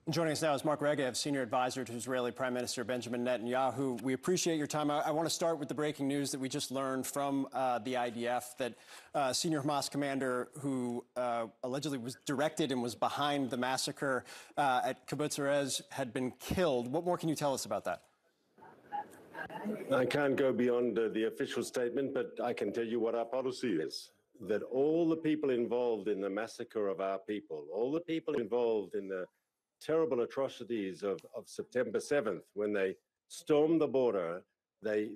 Joining us now is Mark Regev, senior advisor to Israeli Prime Minister Benjamin Netanyahu. We appreciate your time. I want to start with the breaking news that we just learned from the IDF that senior Hamas commander who allegedly was directed and was behind the massacre at Kibbutz Erez had been killed. What more can you tell us about that? I can't go beyond the official statement, but I can tell you what our policy is. That all the people involved in the massacre of our people, all the people involved in the terrible atrocities of September 7th, when they stormed the border, they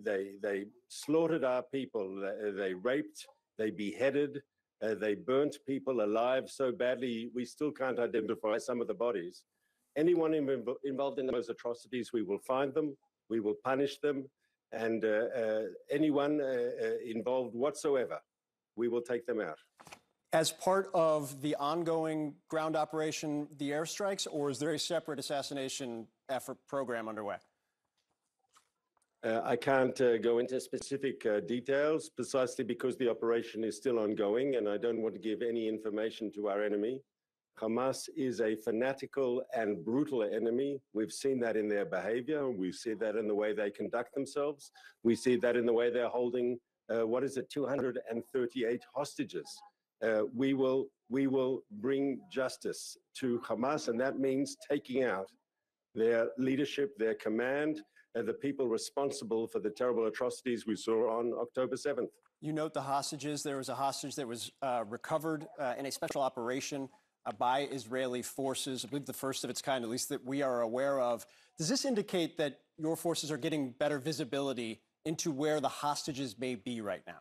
slaughtered our people, they raped, they beheaded, they burnt people alive so badly we still can't identify some of the bodies. Anyone involved in those atrocities, we will find them, we will punish them, and anyone involved whatsoever, we will take them out. As part of the ongoing ground operation, the airstrikes, or is there a separate assassination effort program underway? I can't go into specific details precisely because the operation is still ongoing and I don't want to give any information to our enemy. Hamas is a fanatical and brutal enemy. We've seen that in their behavior. We see that in the way they conduct themselves. We see that in the way they're holding, 238 hostages. We will bring justice to Hamas, and that means taking out their leadership, their command, and the people responsible for the terrible atrocities we saw on October 7th. You note the hostages. There was a hostage that was recovered in a special operation by Israeli forces, I believe the first of its kind, at least that we are aware of. Does this indicate that your forces are getting better visibility into where the hostages may be right now?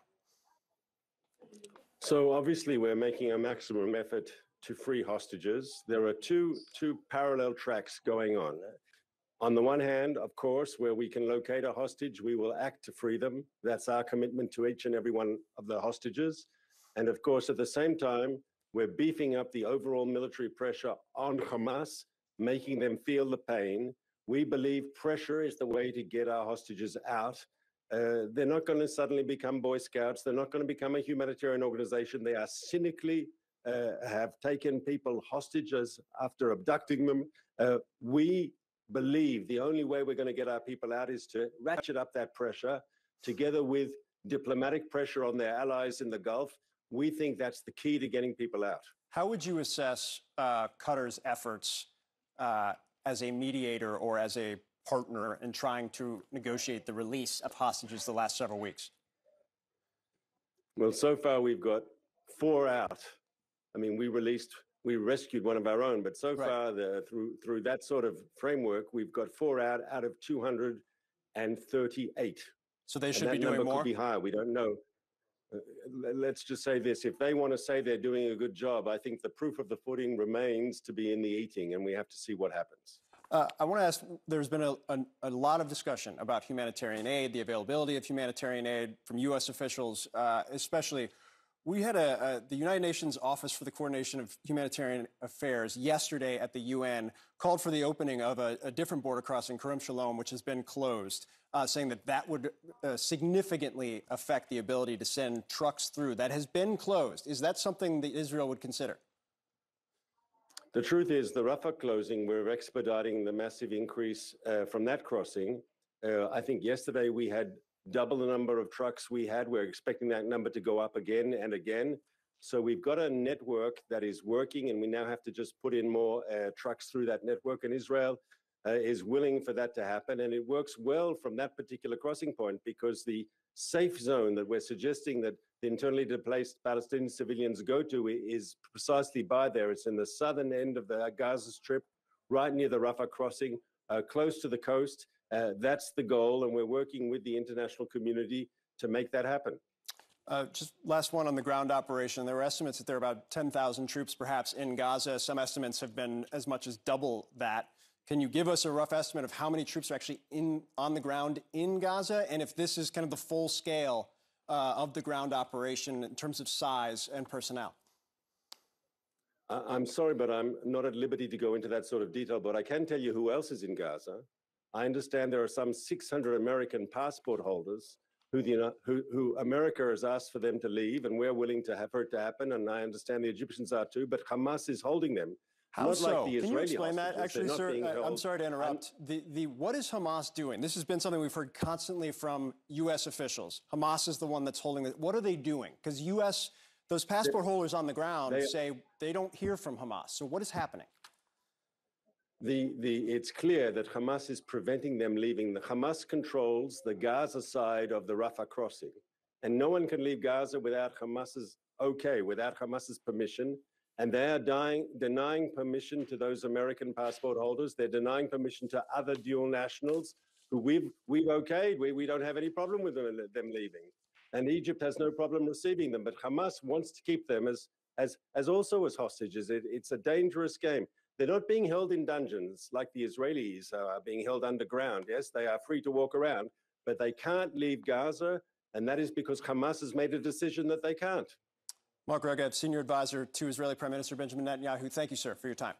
So obviously we're making a maximum effort to free hostages. There are two parallel tracks going on. On the one hand, of course, where we can locate a hostage, we will act to free them. That's our commitment to each and every one of the hostages. And of course, at the same time, we're beefing up the overall military pressure on Hamas, making them feel the pain. We believe pressure is the way to get our hostages out. They're not going to suddenly become Boy Scouts. They're not going to become a humanitarian organization. They are cynically have taken people hostages after abducting them. We believe the only way we're going to get our people out is to ratchet up that pressure together with diplomatic pressure on their allies in the Gulf. We think that's the key to getting people out. How would you assess Qatar's efforts as a mediator or as a partner in trying to negotiate the release of hostages the last several weeks? Well, so far we've got 4 out. I mean, we rescued one of our own, but so far through that sort of framework, we've got 4 out of 238. So they should be doing more? That number could be higher. We don't know. Let's just say this. If they want to say they're doing a good job, I think the proof of the pudding remains to be in the eating, and we have to see what happens. I want to ask, there's been a lot of discussion about humanitarian aid, the availability of humanitarian aid from U.S. officials, especially. We had the United Nations Office for the Coordination of Humanitarian Affairs yesterday at the UN called for the opening of a different border crossing, Kerem Shalom, which has been closed, saying that would significantly affect the ability to send trucks through. That has been closed. Is that something that Israel would consider? The truth is, the Rafah closing, we're expediting the massive increase from that crossing. I think yesterday we had double the number of trucks we had. We're expecting that number to go up again and again. So we've got a network that is working, and we now have to just put in more trucks through that network. And Israel is willing for that to happen. And it works well from that particular crossing point because the safe zone that we're suggesting that the internally displaced Palestinian civilians go to is precisely by there. It's in the southern end of the Gaza Strip, right near the Rafah crossing, close to the coast. That's the goal, and we're working with the international community to make that happen. Just last one on the ground operation. There were estimates that there are about 10,000 troops perhaps in Gaza. Some estimates have been as much as double that. Can you give us a rough estimate of how many troops are actually on the ground in Gaza, and if this is kind of the full scale of the ground operation in terms of size and personnel? I'm sorry, but I'm not at liberty to go into that sort of detail, but I can tell you who else is in Gaza. I understand there are some 600 American passport holders who America has asked for them to leave, and we're willing to have it to happen, and I understand the Egyptians are too, but Hamas is holding them. How Not so? like the Can you Israeli explain that? hostages. Actually, They're not sir, being I'm held. sorry to interrupt. What is Hamas doing? This has been something we've heard constantly from U.S. officials. Hamas is the one that's holding it. What are they doing? Because those passport holders on the ground say they don't hear from Hamas. So what is happening? It's clear that Hamas is preventing them leaving. The Hamas controls the Gaza side of the Rafah crossing, and no one can leave Gaza without without Hamas's permission. And they are denying permission to those American passport holders. They're denying permission to other dual nationals who we've okayed. We don't have any problem with them leaving, and Egypt has no problem receiving them. But Hamas wants to keep them as also as hostages. It's a dangerous game. They're not being held in dungeons like the Israelis are being held underground. Yes, they are free to walk around, but they can't leave Gaza, and that is because Hamas has made a decision that they can't. Mark Regev, senior advisor to Israeli Prime Minister Benjamin Netanyahu. Thank you, sir, for your time.